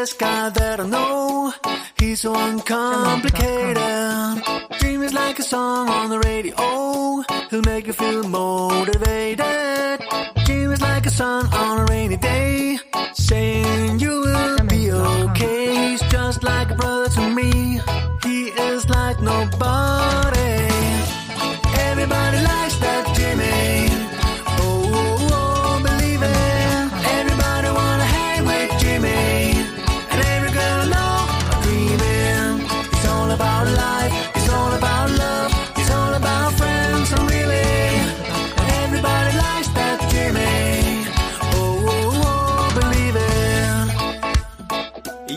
best guy that I know. He's so uncomplicated. Dream is like a song on the radio. He'll make you feel motivated. Dream is like a sun on a rainy day, saying you will be okay. He's just like a brother to me. He is like nobody. Everybody likes that Jimmy. Oh, oh, oh, believe it. Everybody wanna hang with Jimmy. And every girl know I'm dreaming. It's all about life. It's all about love. It's all about friends. And really, everybody likes that Jimmy. Oh, oh, oh, believe it.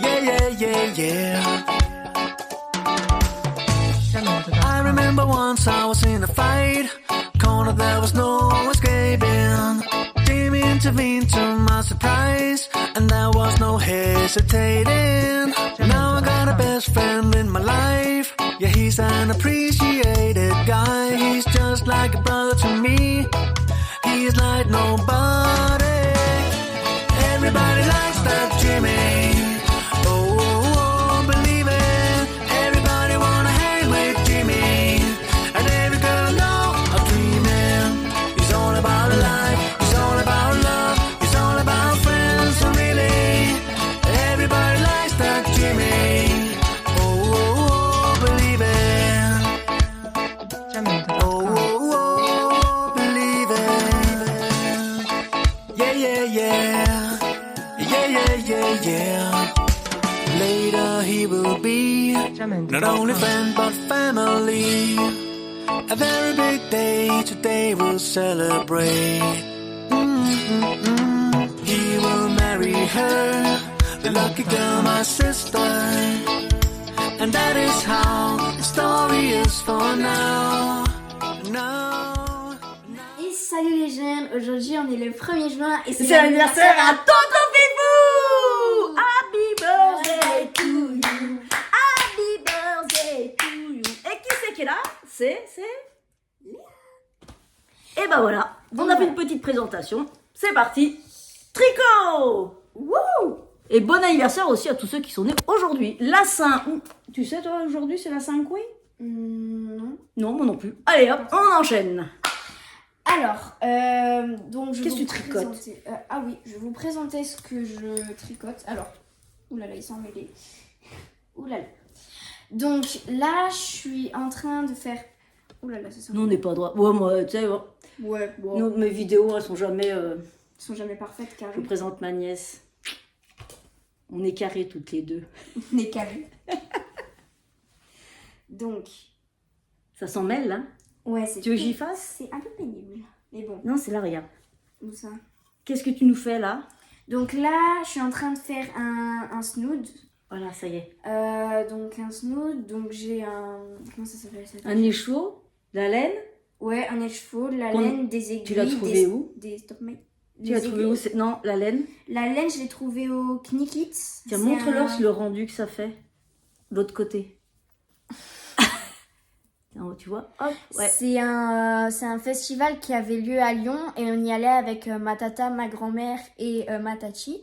Yeah, yeah, yeah, yeah. I remember once I was in a fight, corner there was no escaping. Jimmy intervened to my surprise, and there was no hesitating. Now I got a best friend in my life. Yeah, he's an appreciated guy. He's just like a brother to me. He's like nobody. Everybody likes that Jimmy. Oh, oh, oh, believe it. Everybody wanna hang with Jimmy. And every girl know I'm dreaming. He's all about life. He's all about love. He's all about friends. And really, everybody likes that Jimmy. Oh, oh, oh, believe it. Oh, oh, oh, believe it. Yeah, yeah, yeah. Yeah, yeah, yeah, yeah. Later he will be not only friend but family. A very big day today we'll celebrate. He will marry her, the lucky girl, my sister. And that is how the story is for now. Et salut les jeunes, aujourd'hui on est le 1er juin et C'est l'anniversaire à Tonton Pipou. Happy birthday to you. Happy birthday to you. Et qui c'est qui est là? C'est Léa. Et ben voilà, on a fait une petite présentation. C'est parti. Tricot. Wouh. Et bon anniversaire aussi à tous ceux qui sont nés aujourd'hui. La Saint... Tu sais toi aujourd'hui c'est la Saint-Couille? Non. Non, moi non plus. Allez hop, on enchaîne. Alors, donc je Qu'est-ce vais que tu vous tricotes? présenter... ah oui, je vais vous présenter ce que je tricote. Alors, oulala, ils sont mêlés. Oulala. Donc là, je suis en train de faire... Oulala, ça sent... Nous on n'est pas droit. Ouais, moi, tu sais, Ouais, bon. nous, mes vidéos elles sont jamais... Elles sont jamais parfaites, car Je vous présente ma nièce. On est carrés toutes les deux. on est calés. Donc, Ça s'en mêle, hein? ouais, c'est... Tu veux que j'y fasse? C'est un peu pénible, mais bon. Non, c'est là, regarde. Où ça? Qu'est-ce que tu nous fais là? Donc là, je suis en train de faire un snood. Voilà, ça y est. Donc un snood, donc j'ai un... Comment ça s'appelle ça? Un écheveau, la laine. Ouais, un écheveau, de la Qu'on- laine, des aiguilles. Tu l'as trouvé où? Des stop mate. Tu l'as trouvé où? Non, la laine. La laine, je l'ai trouvée au Knikit. Tiens, montre-leur le rendu que ça fait. De l'autre côté. Tiens, tu vois? Hop, ouais. C'est un festival qui avait lieu à Lyon et on y allait avec ma tata, ma grand-mère et ma tati.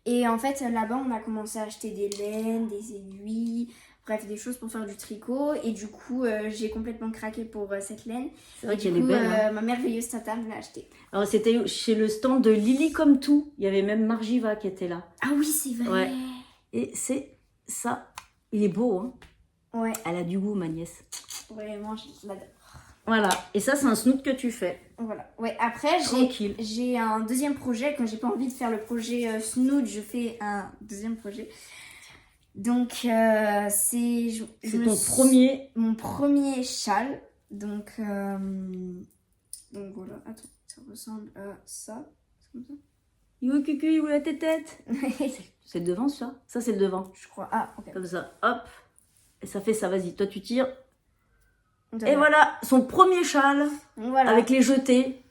Et en fait, là-bas, on a commencé à acheter des laines, des aiguilles, bref, des choses pour faire du tricot. Et du coup, j'ai complètement craqué pour cette laine. C'est vrai Et qu'elle du est coup, belle. Hein. ma merveilleuse tata me l'a achetée. Alors, c'était chez le stand de Lily comme tout. Il y avait même Margiva qui était là. Ah oui, c'est vrai. Ouais. Et c'est ça. Il est beau, hein? Ouais, Elle a du goût, ma nièce. vraiment, je l'adore. Voilà. Et ça, c'est un snoot que tu fais. Voilà. Ouais, après, Tranquille. j'ai un deuxième projet. Quand j'ai pas envie de faire le projet Snood, je fais un deuxième projet. Donc, c'est... C'est ton premier... Mon premier châle. Donc voilà. Attends, ça ressemble à ça. C'est comme ça? Il veut cucu, il veut la tête. C'est le devant, ça? Ça, c'est le devant. Je crois. Ah, ok. Comme ça. Hop. Et ça fait ça. Vas-y, toi, tu tires. Voilà. Et voilà, son premier châle. Voilà. Avec les jetés.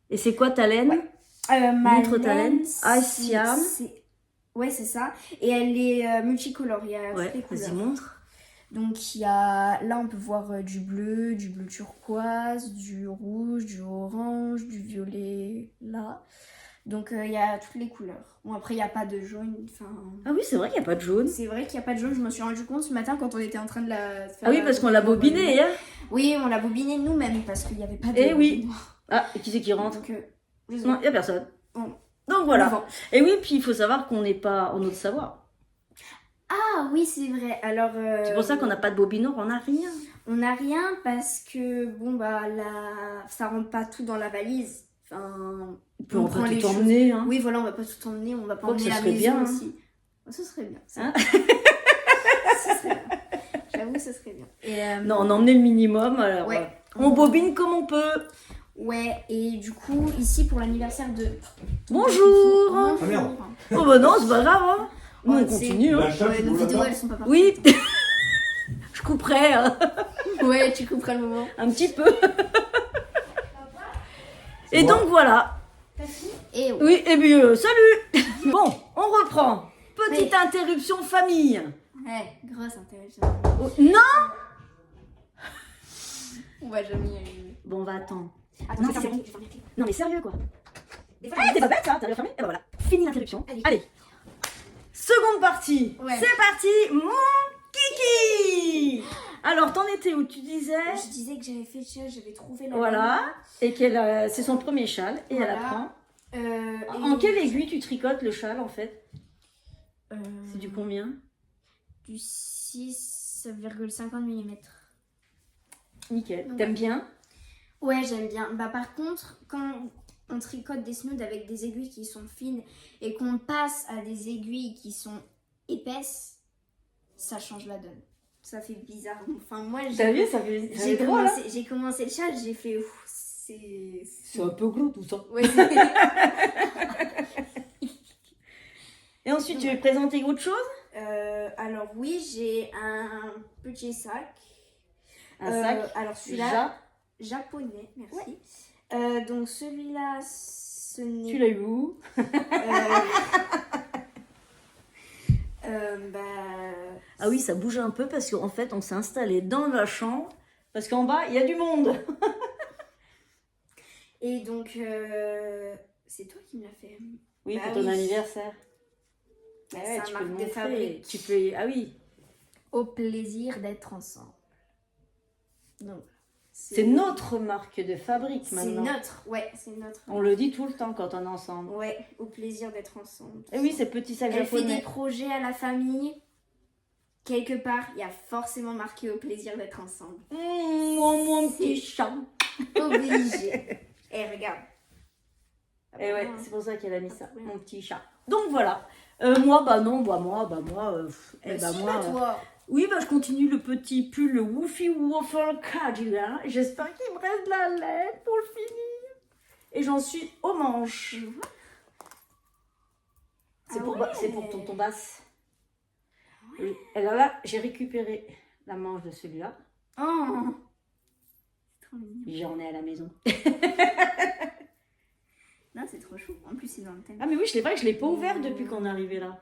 Et c'est quoi ta laine? Ouais. Ma Montre ta laine. Ah, c'est- Siam. Ouais, c'est ça. Et elle est multicolore. Il y a Ouais, toutes les vas-y, couleurs. montre. Donc il y a, là on peut voir du bleu turquoise, du rouge, du orange, du violet là. Donc il y a toutes les couleurs. Bon après il n'y a pas de jaune. Enfin, Ah oui, c'est vrai qu'il n'y a pas de jaune. c'est vrai qu'il n'y a pas de jaune. Je me suis rendu compte ce matin quand on était en train de la faire. Ah oui, parce qu'on l'a bobiné, hein. Oui, on l'a bobiné nous-mêmes parce qu'il n'y avait pas de. Eh oui. Ah, et qui c'est qui rentre? Donc je sais Non, pas. il n'y a personne. Bon. Donc voilà. Bon. Et oui, puis il faut savoir qu'on n'est pas en Haute-Savoie. Ah oui, c'est vrai. Alors. C'est pour ça qu'on n'a pas de bobineur, on n'a rien. On n'a rien parce que bon bah ça rentre pas tout dans la valise. Enfin, On prend peut les tout choses. emmener, hein. Oui, voilà, on va pas tout emmener, on va pas Quoique emmener ce la serait maison bien, hein. aussi. Oh, ce serait bien. Hein Ce serait bien. J'avoue, ce serait bien. Et, Non, on a emmené le minimum, alors Ouais. on bobine comme on peut. Ouais, et du coup, ici pour l'anniversaire de. Bonjour. Bonjour. Ah, merde. Oh bah non, c'est pas grave, hein. Nous, Ouais, on continue, hein. La chatte, Ouais, tu nos vois vidéos là-bas elles sont pas parties. Oui. Je couperai Ouais, tu couperas le moment. un petit peu. Et donc voilà. Et ouais. Oui, et bien, salut. Bon, on reprend. Petite Oui. interruption famille. Ouais, grosse intéressant. Oh, non. On va jamais y arriver. Bon, on va attendre. Attends, Non, je vais c'est fermer, bon. je vais fermer la clé. Non, mais sérieux, quoi. Des fois, Ah, t'es pas bête, ça. T'as refermé. Et ben voilà. Fini l'interruption. Allez. Allez. Seconde partie. Ouais. C'est parti. Mon kiki. Alors, t'en étais où tu disais? Je disais que j'avais fait le châle, j'avais trouvé la Voilà. Et qu'elle, c'est son premier châle. Et elle Voilà. apprend. laine. En quelle aiguille tu tricotes le châle, en fait? Euh, C'est du combien? Du 6,50 mm. Nickel. Ouais. T'aimes bien? Ouais, j'aime bien. Bah par contre, quand on tricote des snoods avec des aiguilles qui sont fines et qu'on passe à des aiguilles qui sont épaisses, ça change la donne. Ça fait bizarre. Enfin moi, T'as vu, ça fait j'ai drôle, hein. commencé le châle, j'ai fait ouf, c'est C'est un peu gros tout ça. ouais, c'est- Et ensuite, tu veux présenter autre chose? alors oui, j'ai un petit sac. Un sac. Alors celui-là, japonais, merci. Donc celui-là, ce n'est Tu l'as eu où? bah, Ah oui, ça bouge un peu parce qu'en fait, on s'est installé dans la chambre parce qu'en bas, il y a du monde. et donc c'est toi qui me l'as fait. Oui, Bah pour ton oui. anniversaire. Ah C'est ouais, un tu peux le marque de montrer. fabrique. Tu peux... Ah oui, Au plaisir d'être ensemble. Donc c'est notre marque de fabrique C'est maintenant. notre, ouais, c'est notre. On le dit tout le temps quand on est ensemble. Ouais, au plaisir d'être ensemble. Et oui, ces petits sacs Elle fait des japonais. projets à la famille. Quelque part, il y a forcément marqué au plaisir d'être ensemble. Mon petit chat. Obligé. Et regarde. Et ouais, c'est pour ça qu'elle a mis ça, mon petit chat. Donc voilà. Moi, bah non, moi, toi. Oui, bah je continue le petit pull, le Woofy Waffle Cadillac. J'espère qu'il me reste de la laine pour le finir. Et j'en suis aux manches. C'est Ah pour, ouais. c'est pour tonton Basse. Oui. Et alors là, j'ai récupéré la manche de celui-là. Oh. C'est trop mignon. J'en ai à la maison. Non, c'est trop chou. En plus, c'est dans le thème. Ah mais oui, je l'ai pas ouvert depuis qu'on est arrivé là.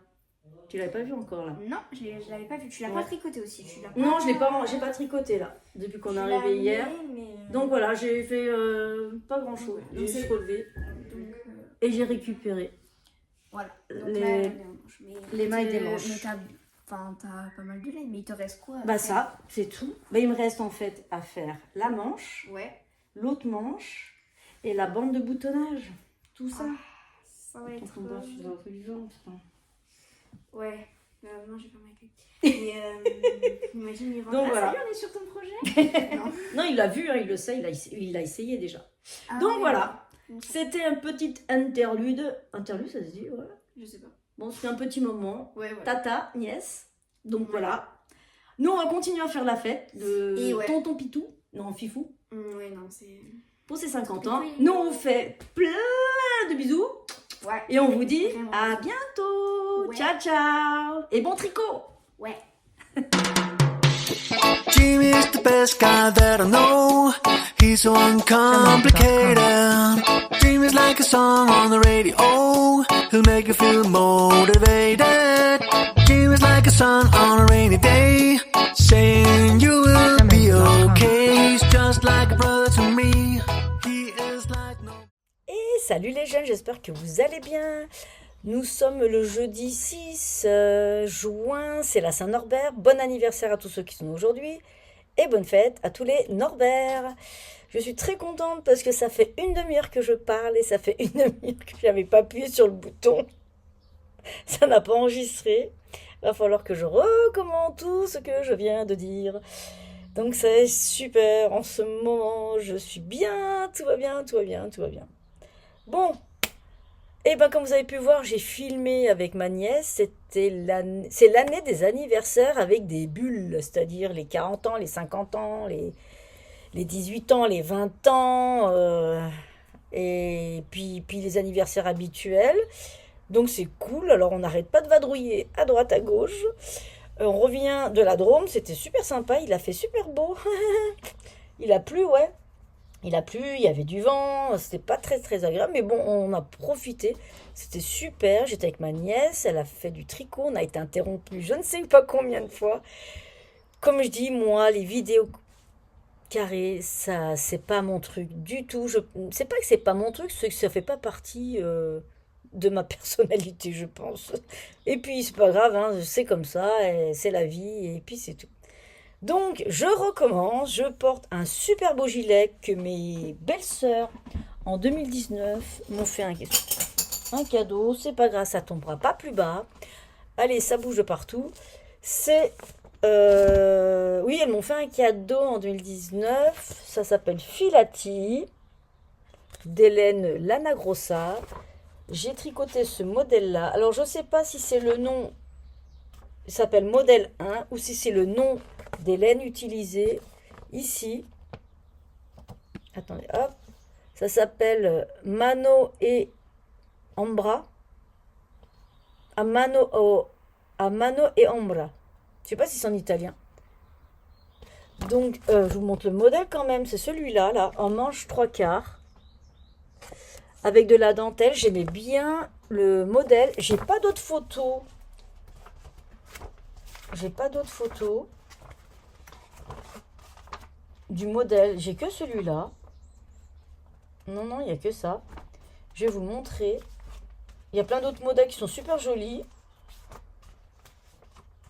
Tu l'avais pas vu encore là? Non, je l'avais pas vu. Tu l'as Ouais. pas tricoté aussi. Tu l'as Non, j'ai pas tricoté là, depuis qu'on est arrivé hier. Donc voilà, j'ai fait pas grand chose. Ouais, J'ai juste relevé donc, et j'ai récupéré voilà. Donc, Les- là, les manches. Mais les mailles des t'as- manches. Mais t'as pas mal de laine, mais il te reste quoi à Bah faire ça, c'est tout. Bah, il me reste en fait à faire la manche, Ouais. l'autre manche et la bande de boutonnage. Tout ça. Ça va être. Tonton Basse, je dois être vivant, putain. Ouais. Non, j'ai pas ma clé. Et imagine, il rentre. Donc, Ah, voilà. salut, on est sur ton projet. Non. Non, il l'a vu, hein, il le sait, il a essayé déjà. Ah, Donc ouais. voilà, Ok. c'était un petit interlude. Interlude, ça se dit, ouais. Je sais pas. Bon, c'était un petit moment. Ouais, ouais. Tata, nièce. Donc Ouais. voilà. Nous, on va continuer à faire la fête de Et ouais. tonton Pitou. Non, Fifou. Ouais, non, c'est. Pour ses 50 ans. Oui. Nous, on vous fait plein de bisous. Ouais. Et on vous dit Vraiment. à bientôt. Ouais. Ciao, ciao. Et bon tricot. Ouais. Jimmy's the best guy that I know. He's so uncomplicated. Jimmy's like a song on the radio. He'll make you feel motivated. Jimmy's like a sun on a rainy day, saying you will be okay. He's just like a brother to me. He is like no. Et salut les jeunes, j'espère que vous allez bien. Nous sommes le jeudi 6 juin, c'est la Saint-Norbert. Bon anniversaire à tous ceux qui sont aujourd'hui et bonne fête à tous les Norbert. Je suis très contente parce que ça fait une demi-heure que je parle et ça fait une demi-heure que je n'avais pas appuyé sur le bouton. Ça n'a pas enregistré. Il va falloir que je recommande tout ce que je viens de dire. Donc c'est super, en ce moment je suis bien, tout va bien, tout va bien, tout va bien. Bon, et ben comme vous avez pu voir, j'ai filmé avec ma nièce, c'est l'année des anniversaires avec des bulles, c'est-à-dire les 40 ans, les 50 ans, les 18 ans, les 20 ans, et puis les anniversaires habituels. Donc c'est cool, alors on n'arrête pas de vadrouiller à droite, à gauche. On revient de la Drôme, c'était super sympa, il a fait super beau. Il a plu, ouais. Il a plu, il y avait du vent, c'était pas très très agréable, mais bon, on a profité. C'était super, j'étais avec ma nièce, elle a fait du tricot, on a été interrompu je ne sais pas combien de fois. Comme je dis, moi, les vidéos carrées, ça, c'est pas mon truc du tout. C'est pas que c'est pas mon truc, c'est que ça fait pas partie de ma personnalité, je pense. Et puis, c'est pas grave, hein, c'est comme ça, c'est la vie, et puis c'est tout. Donc, je recommence, je porte un super beau gilet que mes belles-sœurs, en 2019, m'ont fait un cadeau. C'est pas grave, ça tombera pas plus bas. Allez, ça bouge de partout. C'est... oui, elles m'ont fait un cadeau en 2019. Ça s'appelle Filati, d'Hélène Lanagrossa. J'ai tricoté ce modèle-là. Alors, je ne sais pas si c'est le nom, il s'appelle modèle 1, ou si c'est le nom d'Hélène utilisé ici. Attendez, hop. Ça s'appelle Mano et Ombra. A mano et Ombra. Je ne sais pas si c'est en italien. Donc, je vous montre le modèle quand même. C'est celui-là, là, en manche 3/4. Avec de la dentelle, j'aimais bien le modèle. J'ai pas d'autres photos. J'ai pas d'autres photos du modèle. J'ai que celui-là. Non, il n'y a que ça. Je vais vous le montrer. Il y a plein d'autres modèles qui sont super jolis.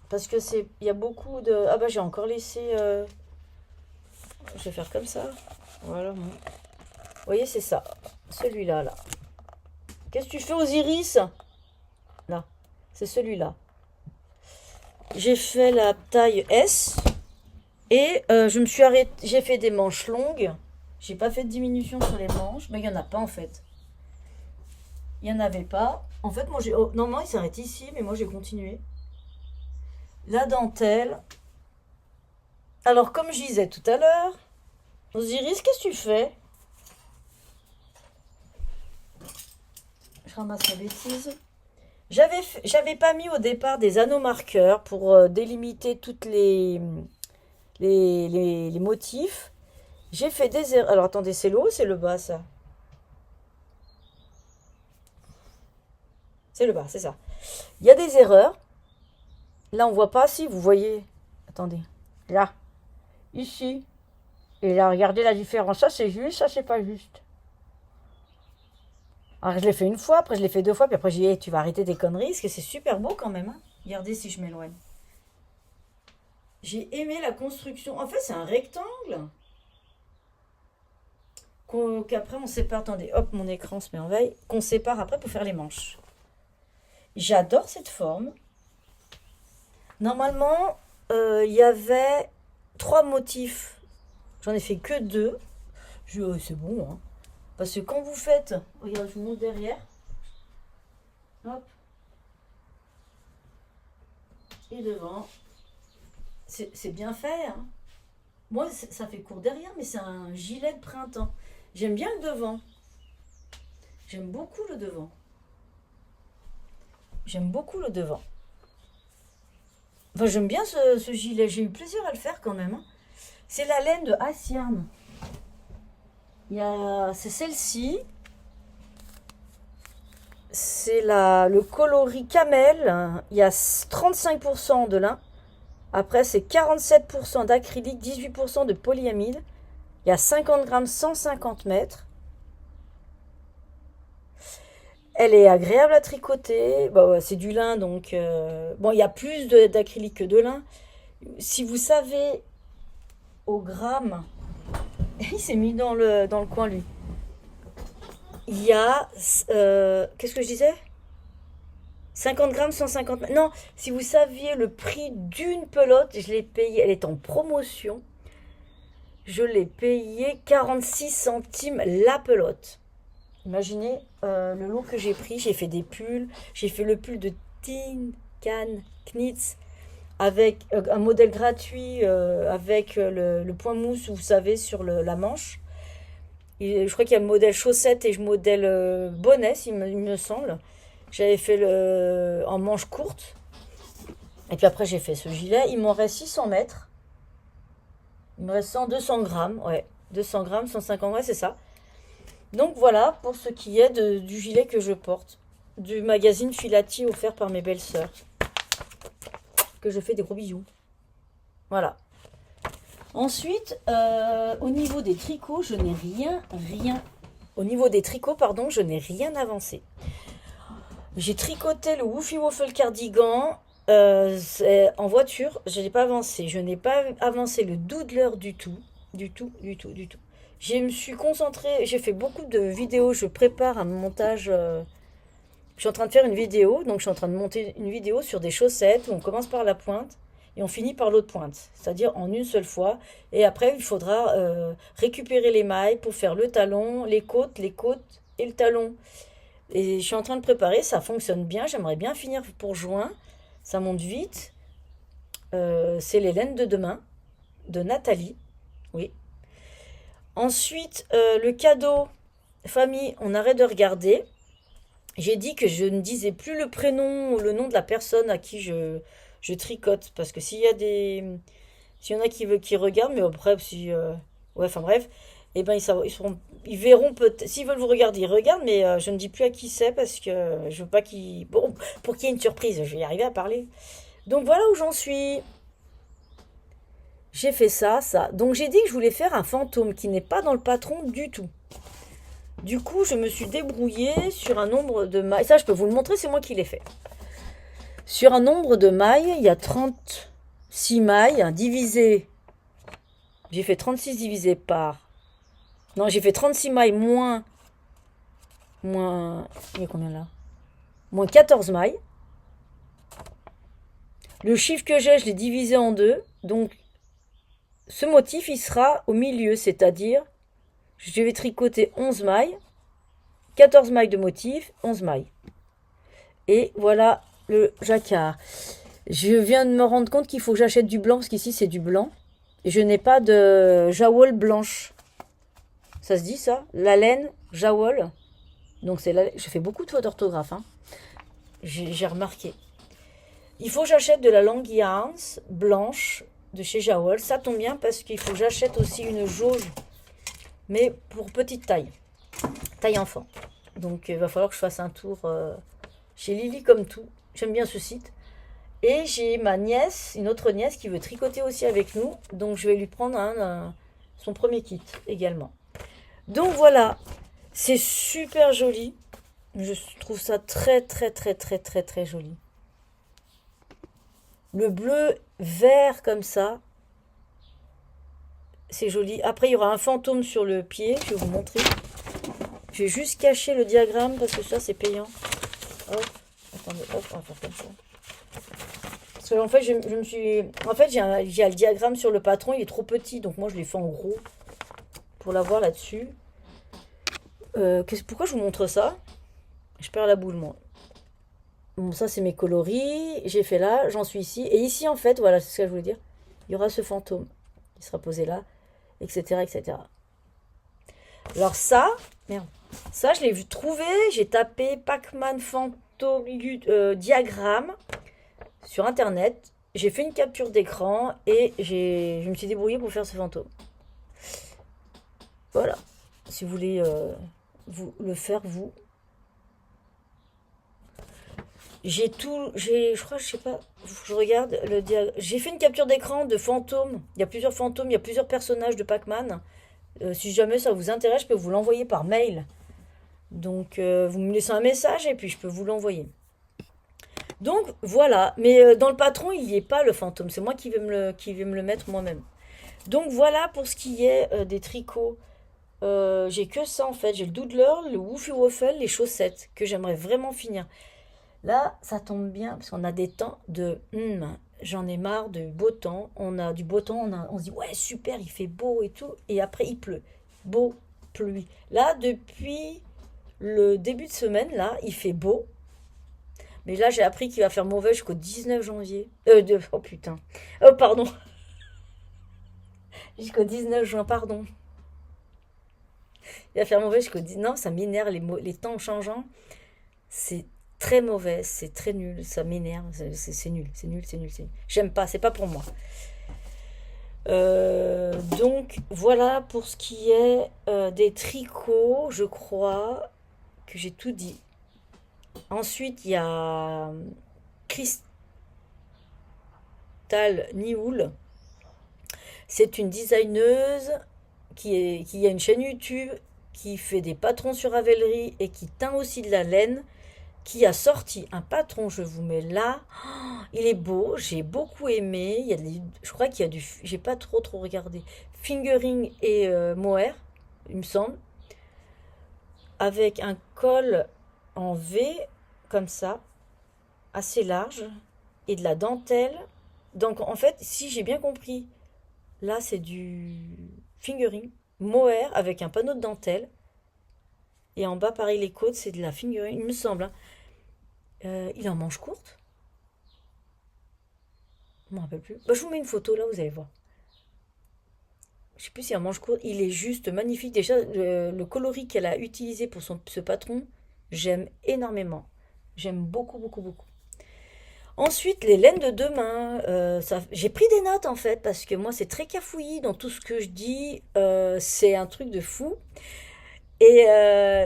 Parce que il y a beaucoup de... Ah bah j'ai encore laissé... Je vais faire comme ça. Voilà. Vous voyez, c'est ça. Celui-là, là. Qu'est-ce que tu fais, Osiris? Là. C'est celui-là. J'ai fait la taille S. Et je me suis arrêtée. J'ai fait des manches longues. J'ai pas fait de diminution sur les manches. Mais il n'y en a pas, en fait. Il n'y en avait pas. En fait, moi, j'ai... Oh, normalement, il s'arrête ici. Mais moi, j'ai continué. La dentelle. Alors, comme je disais tout à l'heure, Osiris, qu'est-ce que tu fais? Je ramasse mes bêtises. J'avais pas mis au départ des anneaux marqueurs pour délimiter toutes les motifs. J'ai fait des erreurs. Alors, attendez, c'est le haut ou c'est le bas, ça? C'est le bas, c'est ça. Il y a des erreurs. Là, on voit pas. Si, vous voyez. Attendez. Là. Ici. Et là, regardez la différence. Ça, c'est juste. Ça, c'est pas juste. Alors, je l'ai fait une fois. Après, je l'ai fait 2 fois. Puis après, j'ai dit, hey, tu vas arrêter tes conneries. Parce que c'est super beau quand même. Hein. Regardez si je m'éloigne. J'ai aimé la construction. En fait, c'est un rectangle. Qu'après, on sépare. Attendez, hop, mon écran se met en veille. Qu'on sépare après pour faire les manches. J'adore cette forme. Normalement, il y avait 3 motifs. J'en ai fait que 2. Je dis, oh, c'est bon. Hein. Parce que quand vous faites... Regarde, je vous montre derrière. Hop. Et devant. C'est bien fait. Hein. Moi, ça fait court derrière, mais c'est un gilet de printemps. J'aime bien le devant. J'aime beaucoup le devant. J'aime beaucoup le devant. Enfin, j'aime bien ce gilet. J'ai eu plaisir à le faire quand même. Hein. C'est la laine de Hassian. C'est celle-ci. C'est le coloris camel. Il y a 35% de lin. Après, c'est 47% d'acrylique, 18% de polyamide. Il y a 50 grammes, 150 mètres. Elle est agréable à tricoter. Bah ouais, c'est du lin, donc... Bon, il y a plus d'acrylique que de lin. Si vous savez, au gramme... Il s'est mis dans le coin, lui. Il y a... qu'est-ce que je disais? 50 grammes, 150... Non, si vous saviez le prix d'une pelote, je l'ai payée. Elle est en promotion. Je l'ai payée 46 centimes la pelote. Imaginez le lot que j'ai pris. J'ai fait des pulls. J'ai fait le pull de Tin Can Knits avec un modèle gratuit avec le point mousse, vous savez, sur la manche. Et je crois qu'il y a le modèle chaussette et le modèle bonnet, il me semble. J'avais fait en manche courte. Et puis après, j'ai fait ce gilet. Il m'en reste 600 mètres. Il me reste 200 grammes. Ouais, 200 grammes, 150 grammes, c'est ça. Donc voilà pour ce qui est du gilet que je porte. Du magazine Filati offert par mes belles sœurs. Que je fais des gros bisous. Voilà. Ensuite, au niveau des tricots, je n'ai rien. Au niveau des tricots, pardon, je n'ai rien avancé. J'ai tricoté le Woofy Waffle cardigan en voiture. Je n'ai pas avancé. Je n'ai pas avancé le doodler du tout. Du tout. Je me suis concentrée. J'ai fait beaucoup de vidéos. Je prépare un montage. Je suis en train de faire une vidéo. Donc, je suis en train de monter une vidéo sur des chaussettes où on commence par la pointe. Et on finit par l'autre pointe, c'est-à-dire en une seule fois. Et après, il faudra récupérer les mailles pour faire le talon, les côtes et le talon. Et je suis en train de préparer, ça fonctionne bien. J'aimerais bien finir pour juin. Ça monte vite. C'est les laines de demain, de Nathalie. Oui. Ensuite, le cadeau famille, on arrête de regarder. J'ai dit que je ne disais plus le prénom ou le nom de la personne à qui je tricote, parce que s'il y en a qui regardent, mais après si ouais, enfin bref, et ben ils verront, peut-être s'ils veulent vous regarder, ils regardent, mais je ne dis plus à qui c'est parce que je veux pas pour qu'il y ait une surprise, je vais y arriver à parler. Donc voilà où j'en suis. J'ai fait ça. Donc j'ai dit que je voulais faire un fantôme qui n'est pas dans le patron du tout. Du coup, je me suis débrouillée sur un nombre de mailles. Ça, je peux vous le montrer, c'est moi qui l'ai fait. Sur un nombre de mailles, il y a 36 mailles divisées. J'ai fait 36 divisé par... Non, j'ai fait 36 mailles moins... Il y a combien là? Moins 14 mailles. Le chiffre que j'ai, je l'ai divisé en deux. Donc, ce motif, il sera au milieu, c'est-à-dire... Je vais tricoter 11 mailles. 14 mailles de motif, 11 mailles. Et voilà... le jacquard. Je viens de me rendre compte qu'il faut que j'achète du blanc, parce qu'ici c'est du blanc. Et je n'ai pas de jawol blanche. Ça se dit ça? La laine, jawol. Donc c'est là, je fais beaucoup de fautes d'orthographe. Hein. J'ai remarqué. Il faut que j'achète de la Long Yarns blanche de chez Jawol. Ça tombe bien parce qu'il faut que j'achète aussi une jauge. Mais pour petite taille. Taille enfant. Donc il va falloir que je fasse un tour chez Lily comme tout. J'aime bien ce site. Et j'ai ma nièce, une autre nièce qui veut tricoter aussi avec nous. Donc je vais lui prendre son premier kit également. Donc voilà, c'est super joli. Je trouve ça très joli. Le bleu vert comme ça. C'est joli. Après il y aura un fantôme sur le pied. Je vais vous montrer. Je vais juste cacher le diagramme parce que ça c'est payant. Hop. Attendez, hop, on va faire comme ça. Parce que en fait, je me suis... En fait, j'ai le diagramme sur le patron, il est trop petit, donc moi je l'ai fait en gros pour l'avoir là-dessus. Pourquoi je vous montre ça? Je perds la boule, moi. Bon, ça c'est mes coloris, j'ai fait là, j'en suis ici. Et ici, en fait, voilà, c'est ce que je voulais dire. Il y aura ce fantôme qui sera posé là, etc. Alors ça, merde. Ça, je l'ai trouvé, j'ai tapé Pac-Man fantôme. Diagramme sur internet, j'ai fait une capture d'écran et je me suis débrouillée pour faire ce fantôme. Voilà, si vous voulez le faire vous. Je crois, je sais pas, je regarde le diagramme. J'ai fait une capture d'écran de fantômes. Il y a plusieurs fantômes, il y a plusieurs personnages de Pac-Man. Si jamais ça vous intéresse, je peux vous l'envoyer par mail. Donc, vous me laissez un message et puis je peux vous l'envoyer. Donc, voilà. Mais dans le patron, il n'y est pas le fantôme. C'est moi qui vais me le mettre moi-même. Donc, voilà pour ce qui est des tricots. J'ai que ça en fait. J'ai le doodler, le woofy waffle, les chaussettes que j'aimerais vraiment finir. Là, ça tombe bien parce qu'on a des temps de j'en ai marre du beau temps. On a du beau temps, on se dit ouais, super, il fait beau et tout. Et après, il pleut. Beau, pluie. Là, depuis le début de semaine, là, il fait beau. Mais là, j'ai appris qu'il va faire mauvais jusqu'au 19 janvier. Oh putain. Oh, pardon. Jusqu'au 19 juin, pardon. Il va faire mauvais jusqu'au 19. Non, ça m'énerve les temps changeants. C'est très mauvais, c'est très nul, ça m'énerve, c'est nul, c'est nul, c'est nul, c'est nul. J'aime pas, c'est pas pour moi. Donc voilà pour ce qui est des tricots, je crois que j'ai tout dit. Ensuite, il y a Crystal Nioul. C'est une designeuse qui a une chaîne YouTube, qui fait des patrons sur Ravelry et qui teint aussi de la laine, qui a sorti un patron, je vous mets là. Oh, il est beau, j'ai beaucoup aimé. Je crois qu'il y a j'ai pas trop regardé. Fingering et mohair, il me semble. Avec un col en V, comme ça, assez large, et de la dentelle. Donc en fait, si j'ai bien compris, là c'est du fingering, mohair avec un panneau de dentelle. Et en bas, pareil, les côtes, c'est de la fingering, il me semble. Hein. Il est en manche courte. Je ne me rappelle plus. Bah, je vous mets une photo là, vous allez voir. Je ne sais plus s'il est en manche courte. Il est juste magnifique. Déjà, le coloris qu'elle a utilisé pour ce patron, j'aime énormément. J'aime beaucoup, beaucoup, beaucoup. Ensuite, les laines de deux mains. J'ai pris des notes en fait, parce que moi, c'est très cafouillis dans tout ce que je dis. C'est un truc de fou. Et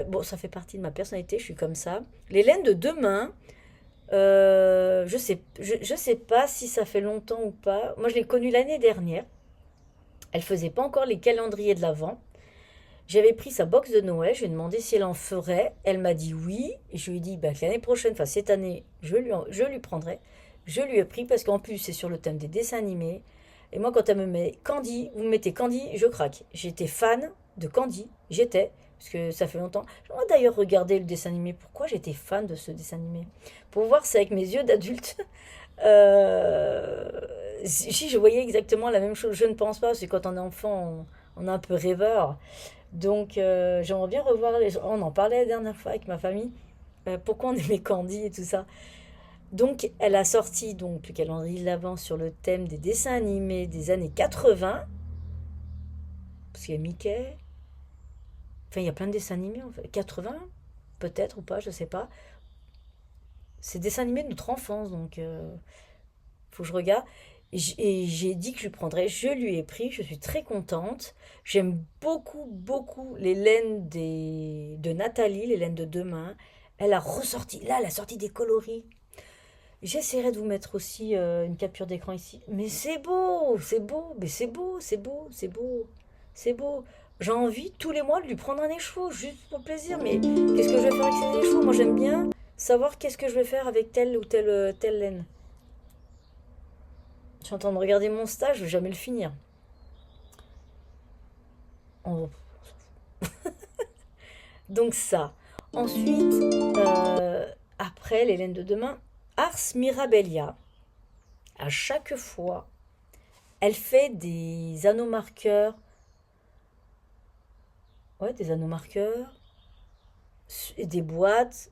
bon, ça fait partie de ma personnalité, je suis comme ça. Les laines de deux mains, je sais pas si ça fait longtemps ou pas. Moi, je l'ai connue l'année dernière. Elle faisait pas encore les calendriers de l'Avent. J'avais pris sa box de Noël, je lui ai demandé si elle en ferait. Elle m'a dit oui. Et je lui ai dit bah, que l'année prochaine, enfin cette année, je lui prendrai. Je lui ai pris parce qu'en plus, c'est sur le thème des dessins animés. Et moi, quand elle me met Candy, vous me mettez Candy, je craque. J'étais fan de Candy, j'étais. Parce que ça fait longtemps. J'aimerais d'ailleurs regarder le dessin animé. Pourquoi j'étais fan de ce dessin animé? Pour voir si avec mes yeux d'adulte, si je voyais exactement la même chose. Je ne pense pas, parce que quand on est enfant, on est un peu rêveur. Donc j'aimerais bien revoir On en parlait la dernière fois avec ma famille. Pourquoi on aimait Candy et tout ça. Donc elle a sorti donc, le calendrier de l'Avent sur le thème des dessins animés des années 80. Parce qu'il y a Mickey. Enfin, il y a plein de dessins animés, en fait. 80, peut-être ou pas, je sais pas. C'est des dessins animés de notre enfance, donc faut que je regarde. Et j'ai dit que je lui prendrais, je lui ai pris, je suis très contente. J'aime beaucoup, beaucoup les laines de Nathalie, les laines de deux mains. Elle a ressorti, là, elle a sorti des coloris. J'essaierai de vous mettre aussi une capture d'écran ici. Mais c'est beau, mais c'est beau, c'est beau, c'est beau, c'est beau. J'ai envie tous les mois de lui prendre un écheveau, juste pour plaisir. Mais qu'est-ce que je vais faire avec ces écheveaux? Moi, j'aime bien savoir qu'est-ce que je vais faire avec telle ou telle laine. Je suis en train de regarder mon stage, je vais jamais le finir. Oh. Donc ça. Ensuite, après les laines de demain, Ars Mirabilia. À chaque fois, elle fait des anneaux marqueurs. Ouais, des anneaux marqueurs. Et des boîtes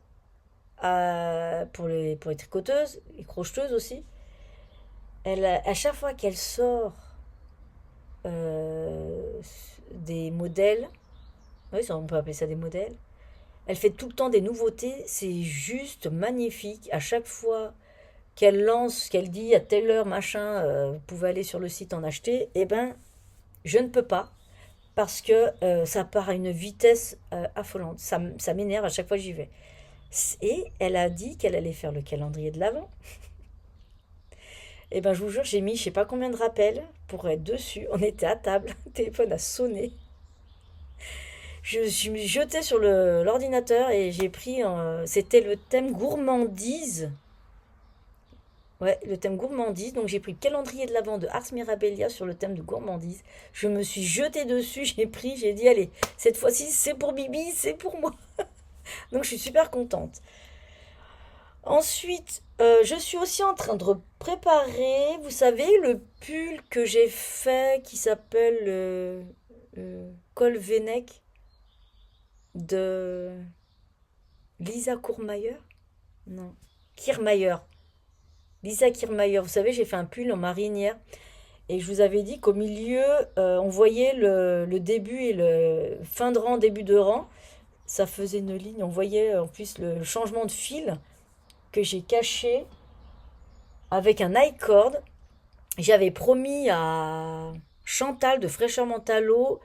pour les tricoteuses, les crocheteuses aussi. À chaque fois qu'elle sort des modèles, oui, on peut appeler ça des modèles, elle fait tout le temps des nouveautés, c'est juste magnifique. À chaque fois qu'elle lance, qu'elle dit à telle heure, machin, vous pouvez aller sur le site en acheter, eh ben, je ne peux pas, parce que ça part à une vitesse affolante. Ça m'énerve à chaque fois que j'y vais. Et elle a dit qu'elle allait faire le calendrier de l'Avent. Et ben je vous jure, j'ai mis je sais pas combien de rappels pour être dessus. On était à table, le téléphone a sonné. Je me suis jetée sur l'ordinateur et j'ai pris, c'était le thème gourmandise. Ouais, le thème gourmandise. Donc j'ai pris le calendrier de l'Avent de Ars Mirabilia sur le thème de gourmandise. Je me suis jetée dessus, j'ai dit, allez, cette fois-ci c'est pour Bibi, c'est pour moi. Donc je suis super contente. Ensuite, je suis aussi en train de préparer, vous savez, le pull que j'ai fait qui s'appelle Col V-neck de Lisa Kourmayer. Non, Kirmayer. Lisa Kirmayer. Vous savez, j'ai fait un pull en marinière et je vous avais dit qu'au milieu, on voyait le début et le fin de rang, début de rang. Ça faisait une ligne. On voyait en plus le changement de fil que j'ai caché avec un i-cord. J'avais promis à Chantal de Fraîcheur Mentalo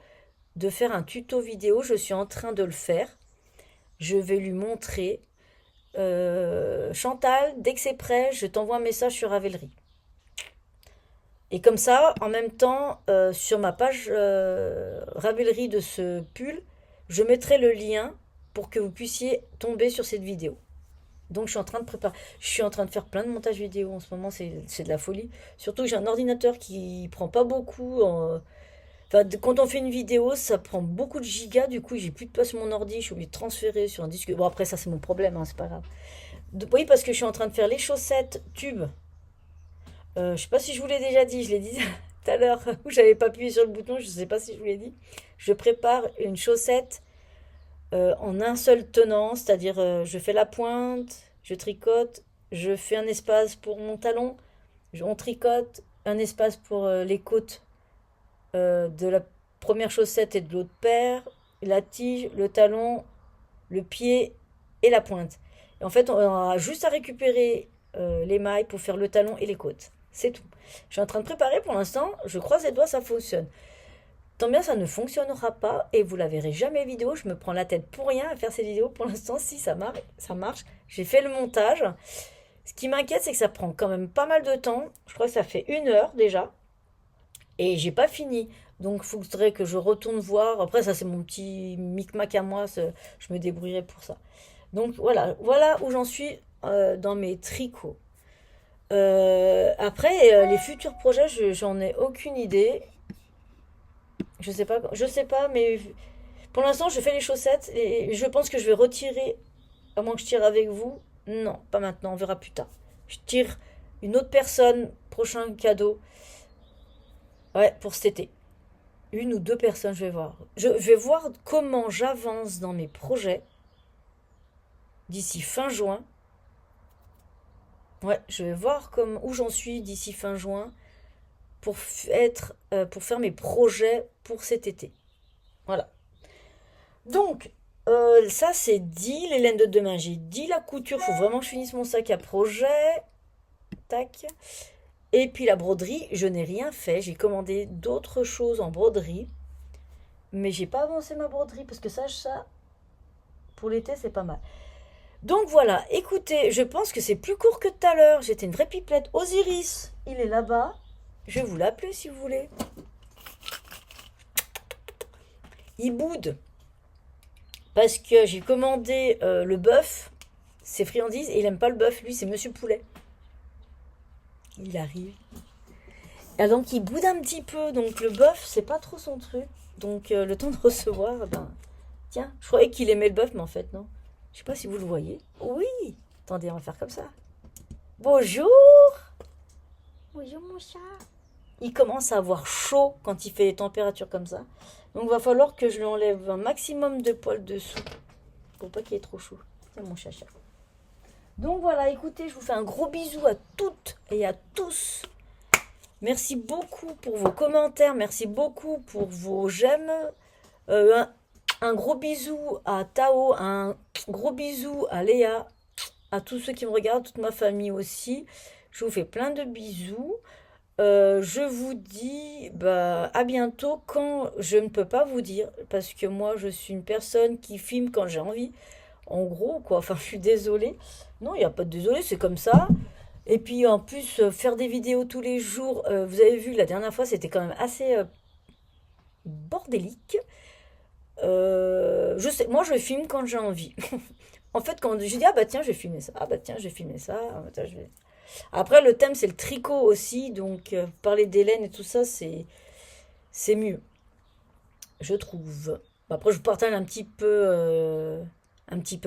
de faire un tuto vidéo. Je suis en train de le faire. Je vais lui montrer. Chantal, dès que c'est prêt, je t'envoie un message sur Ravelry. Et comme ça, en même temps, sur ma page Ravelry de ce pull, je mettrai le lien pour que vous puissiez tomber sur cette vidéo. Donc je suis en train de préparer, je suis en train de faire plein de montages vidéo en ce moment, c'est de la folie. Surtout que j'ai un ordinateur qui prend pas beaucoup. Enfin, quand on fait une vidéo, ça prend beaucoup de gigas, du coup j'ai plus de place sur mon ordi, je suis obligée de transférer sur un disque. Bon après ça c'est mon problème, hein, c'est pas grave. Oui parce que je suis en train de faire les chaussettes tubes. Je sais pas si je vous l'ai déjà dit, je l'ai dit tout à l'heure où j'avais pas appuyé sur le bouton, je sais pas si je vous l'ai dit. Je prépare une chaussette en un seul tenant, c'est-à-dire je fais la pointe, je tricote, je fais un espace pour mon talon, on tricote, un espace pour les côtes de la première chaussette et de l'autre paire, la tige, le talon, le pied et la pointe. Et en fait, on a juste à récupérer les mailles pour faire le talon et les côtes. C'est tout. Je suis en train de préparer pour l'instant, je croise les doigts, ça fonctionne. Tant bien ça ne fonctionnera pas et vous la verrez jamais vidéo, je me prends la tête pour rien à faire ces vidéos. Pour l'instant, si ça marche, j'ai fait le montage. Ce qui m'inquiète, c'est que ça prend quand même pas mal de temps. Je crois que ça fait 1 heure déjà. Et j'ai pas fini. Donc il faudrait que je retourne voir. Après, ça c'est mon petit micmac à moi, je me débrouillerai pour ça. Donc voilà où j'en suis dans mes tricots. Après, les futurs projets, j'en ai aucune idée. Je sais pas, mais pour l'instant, je fais les chaussettes et je pense que je vais retirer, à moins que je tire avec vous. Non, pas maintenant, on verra plus tard. Je tire une autre personne, prochain cadeau. Ouais, pour cet été. 1 ou 2 personnes, je vais voir. Je vais voir comment j'avance dans mes projets d'ici fin juin. Ouais, je vais voir où j'en suis d'ici fin juin pour faire mes projets pour cet été. Voilà. Donc, ça c'est dit. Les laines de demain, j'ai dit. La couture, faut vraiment que je finisse mon sac à projet. Tac. Et puis la broderie, je n'ai rien fait. J'ai commandé d'autres choses en broderie. Mais j'ai pas avancé ma broderie parce que ça, pour l'été, c'est pas mal. Donc voilà, écoutez, je pense que c'est plus court que tout à l'heure. J'étais une vraie pipelette. Osiris, il est là-bas. Je vais vous l'appeler si vous voulez. Il boude. Parce que j'ai commandé le bœuf, ses friandises, et il n'aime pas le bœuf. Lui, c'est Monsieur Poulet. Il arrive. Et donc, il boude un petit peu. Donc, le bœuf, c'est pas trop son truc. Donc, le temps de recevoir, tiens, je croyais qu'il aimait le bœuf, mais en fait, non. Je sais pas si vous le voyez. Oui. Attendez, on va faire comme ça. Bonjour. Bonjour, mon chat. Il commence à avoir chaud quand il fait des températures comme ça. Donc, il va falloir que je lui enlève un maximum de poils dessous. Pour pas qu'il ait trop chaud. C'est mon chacha. Donc, voilà, écoutez, je vous fais un gros bisou à toutes et à tous. Merci beaucoup pour vos commentaires. Merci beaucoup pour vos j'aime. Un gros bisou à Tao. Un gros bisou à Léa. À tous ceux qui me regardent, toute ma famille aussi. Je vous fais plein de bisous. Je vous dis à bientôt quand je ne peux pas vous dire parce que moi je suis une personne qui filme quand j'ai envie en gros quoi, enfin je suis désolée, non il n'y a pas de désolé, c'est comme ça. Et puis en plus faire des vidéos tous les jours, vous avez vu la dernière fois c'était quand même assez bordélique. Je sais, moi je filme quand j'ai envie. En fait, quand je dis, ah bah tiens, je vais filmer ça, ah bah tiens, je vais filmer ça, ah bah tiens, je vais... Après, le thème, c'est le tricot aussi, donc parler des laines et tout ça, c'est mieux, je trouve. Après, je partage un petit peu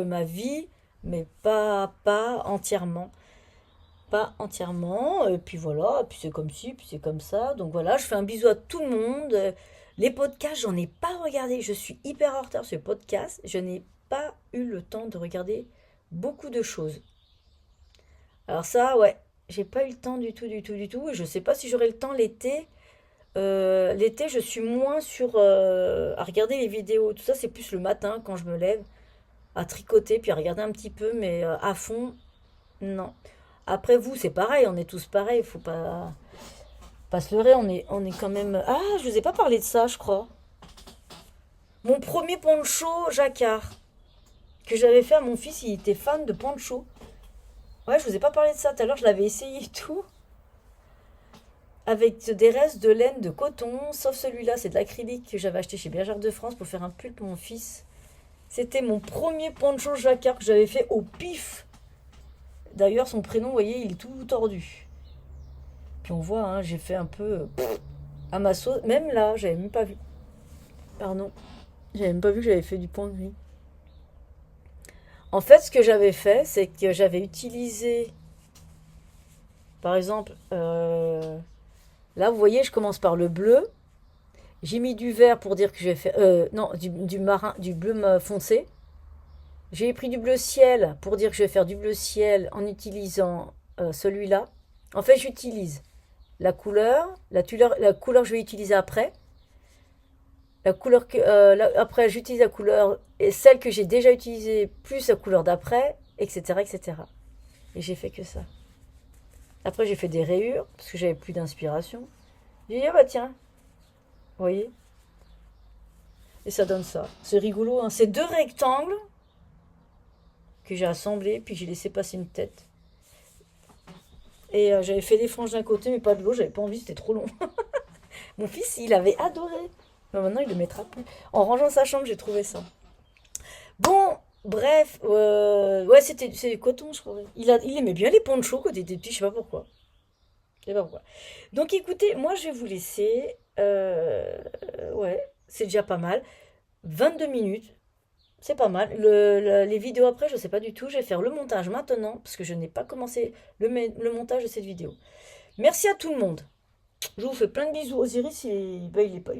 ma vie, mais pas entièrement. Pas entièrement, et puis voilà, puis c'est comme ci, puis c'est comme ça. Donc voilà, je fais un bisou à tout le monde. Les podcasts, j'en ai pas regardé. Je suis hyper en retard sur les podcasts. Je n'ai pas eu le temps de regarder beaucoup de choses. Alors ça, ouais, j'ai pas eu le temps du tout, du tout, du tout. Et je sais pas si j'aurai le temps l'été. L'été, je suis moins à regarder les vidéos. Tout ça, c'est plus le matin quand je me lève, à tricoter, puis à regarder un petit peu, mais à fond, non. Après vous, c'est pareil, on est tous pareils, faut pas se leurrer, on est quand même. Ah, je vous ai pas parlé de ça, je crois. Mon premier poncho jacquard que j'avais fait à mon fils, il était fan de poncho. Ouais, je vous ai pas parlé de ça tout à l'heure, je l'avais essayé et tout. Avec des restes de laine de coton, sauf celui-là, c'est de l'acrylique que j'avais acheté chez Bergère de France pour faire un pull pour mon fils. C'était mon premier poncho jacquard que j'avais fait au pif. D'ailleurs, son prénom, vous voyez, il est tout tordu. Puis on voit, hein, j'ai fait un peu à ma sauce. Même là, j'avais même pas vu. Pardon. J'avais même pas vu que j'avais fait du point gris. En fait, ce que j'avais fait, c'est que j'avais utilisé, par exemple, là, vous voyez, je commence par le bleu. J'ai mis du vert pour dire que j'ai fait, non, du marin, du bleu foncé. J'ai pris du bleu ciel pour dire que je vais faire du bleu ciel en utilisant celui-là. En fait, j'utilise la couleur que je vais utiliser après. Après, j'utilise la couleur et celle que j'ai déjà utilisée plus la couleur d'après, etc., etc. Et j'ai fait que ça. Après, j'ai fait des rayures parce que j'avais plus d'inspiration. J'ai dit, ah bah tiens, vous voyez. Et ça donne ça. C'est rigolo, hein. C'est deux rectangles que j'ai assemblés, puis j'ai laissé passer une tête. Et j'avais fait des franges d'un côté, mais pas de l'autre, j'avais pas envie, c'était trop long. Mon fils, il avait adoré. Mais maintenant, il le mettra plus. En rangeant sa chambre, j'ai trouvé ça. Bon, bref, ouais, c'est coton, je crois. Il aimait bien les ponchos quand il était petit, je sais pas pourquoi. Je sais pas pourquoi. Donc écoutez, moi je vais vous laisser. Ouais, c'est déjà pas mal. 22 minutes, c'est pas mal. Les vidéos après, je sais pas du tout. Je vais faire le montage maintenant, parce que je n'ai pas commencé le montage de cette vidéo. Merci à tout le monde. Je vous fais plein de bisous. Osiris, il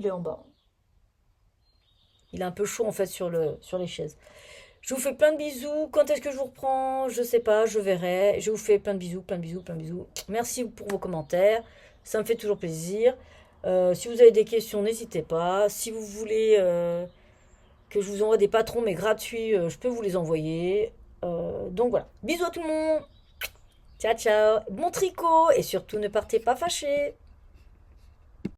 est en bas. Il est un peu chaud en fait sur les chaises. Je vous fais plein de bisous. Quand est-ce que je vous reprends? Je sais pas, je verrai. Je vous fais plein de bisous, plein de bisous, plein de bisous. Merci pour vos commentaires. Ça me fait toujours plaisir. Si vous avez des questions, n'hésitez pas. Si vous voulez que je vous envoie des patrons, mais gratuits, je peux vous les envoyer. Donc voilà. Bisous à tout le monde. Ciao, ciao. Bon tricot. Et surtout, ne partez pas fâchés.